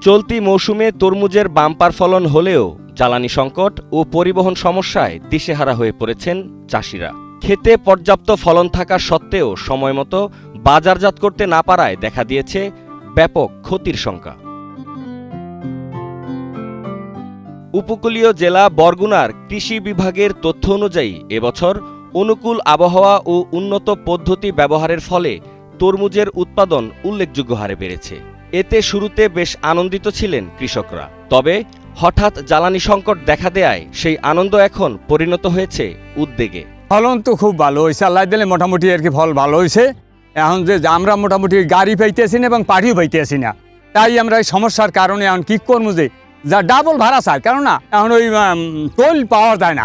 চলতি মৌসুমে তরমুজের বাম্পার ফলন হলেও জ্বালানি সংকট ও পরিবহন সমস্যায় দিশেহারা হয়ে পড়েছেন চাষিরা। খেতে পর্যাপ্ত ফলন থাকা সত্ত্বেও সময়মতো বাজারজাত করতে না পারায় দেখা দিয়েছে ব্যাপক ক্ষতির শঙ্কা। উপকূলীয় জেলা বরগুনার কৃষি বিভাগের তথ্য অনুযায়ী এবছর অনুকূল আবহাওয়া ও উন্নত পদ্ধতি ব্যবহারের ফলে তরমুজের উৎপাদন উল্লেখযোগ্য হারে বেড়েছে। এতে শুরুতে বেশ আনন্দিত ছিলেন কৃষকরা। তবে হঠাৎ জ্বালানি সংকট দেখা দেয়ায় সেই আনন্দ এখন পরিণত হয়েছে উদ্বেগে। ফলন তো খুব ভালো হয়েছে, আল্লাহ দিলে মোটামুটি আর কি ফল ভালো হয়েছে। এখন যে আমরা মোটামুটি গাড়ি পাইতেছি না এবং পাটিও পাইতেছি না, তাই আমরা এই সমস্যার কারণে এখন কি করবো যে যা ডাবল ভাড়া চাই, কেননা এখন ওই টোল পাওয়া যায়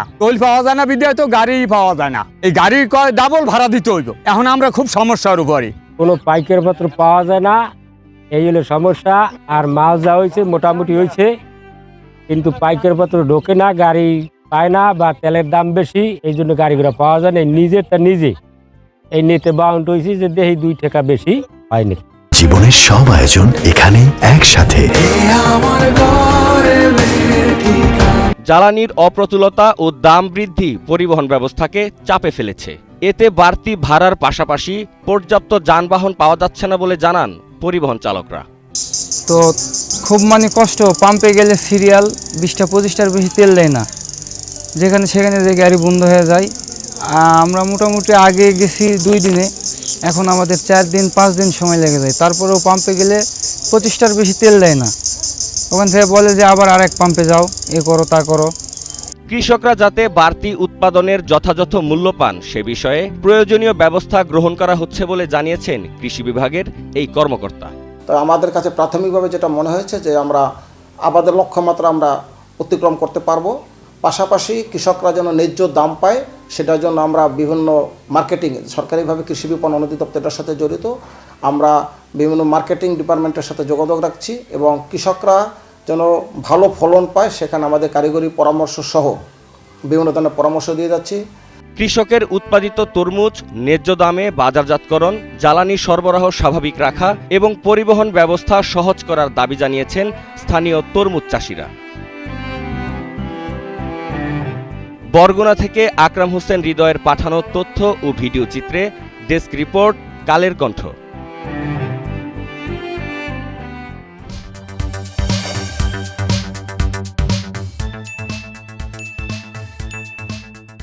না বিদ্যায় তো গাড়ি পাওয়া যায় না, এই গাড়ি ডাবল ভাড়া দিতে হইব। এখন আমরা খুব সমস্যার উপরে, কোনো পাইকারি পত্র পাওয়া যায় না, এই হলো সমস্যা। আর মাল যা হয়েছে মোটামুটি হয়েছে, কিন্তু পাইকারি পত্র ঢোকে না, গাড়ি পায় না বা তেলের দাম বেশি, এই জন্য গাড়িগুলো পাওয়া যায় না। নিজেরটা নিজে এই নিতে বাউন্ড হয়েছি যে দেখি 2 টাকা বেশি হয়নি। জীবনের সব আয়োজন এখানে একসাথে। জ্বালানির অপ্রতুলতা ও দাম বৃদ্ধি পরিবহন ব্যবস্থাকে চাপে ফেলেছে। এতে বাড়তি ভাড়ার পাশাপাশি পর্যাপ্ত যানবাহন পাওয়া যাচ্ছে না বলে জানান পরিবহন চালকরা। তো খুব কষ্ট, পাম্পে গেলে সিরিয়াল 20-25টার বেশি তেল দেয় না, যেখানে সেখানে যে গাড়ি বন্ধ হয়ে যায়। আমরা মোটামুটি আগে গেছি 2 দিনে, এখন আমাদের 4 দিন 5 দিন সময় লেগে যায়। তারপরেও পাম্পে গেলে 25টার বেশি তেল দেয় না, ওখান থেকে বলে যে আবার আরেক পাম্পে যাও, এ করো তা করো। কৃষকরা যাতে বাড়তি উৎপাদনের যথাযথ মূল্য পান সে বিষয়ে প্রয়োজনীয় ব্যবস্থা গ্রহণ করা হচ্ছে বলে জানিয়েছেন কৃষি বিভাগের এই কর্মকর্তা। তো আমাদের কাছে প্রাথমিকভাবে যেটা মনে হয়েছে যে আমরা আবাদের লক্ষ্যমাত্রা আমরা অতিক্রম করতে পারবো, পাশাপাশি কৃষকরা যেন ন্যায্য দাম পায় সেটার জন্য আমরা বিভিন্ন মার্কেটিং, সরকারিভাবে কৃষি বিপণন অধিদপ্তরের সাথে জড়িত, আমরা বিভিন্ন মার্কেটিং ডিপার্টমেন্টের সাথে যোগাযোগ রাখছি এবং কৃষকরা যেন ভালো ফলন পায় সেখানে আমাদের কারিগরি পরামর্শ সহ বিভিন্ন ধরনের পরামর্শ দিয়ে যাচ্ছি। কৃষকের উৎপাদিত তরমুজ ন্যায্য দামে বাজারজাতকরণ, জ্বালানি সরবরাহ স্বাভাবিক রাখা এবং পরিবহন ব্যবস্থা সহজ করার দাবি জানিয়েছেন স্থানীয় তরমুজ চাষিরা। বরগুনা থেকে আকরাম হোসেন হৃদয়ের পাঠানো তথ্য ও ভিডিও চিত্রে ডেস্ক রিপোর্ট, কালের কণ্ঠ।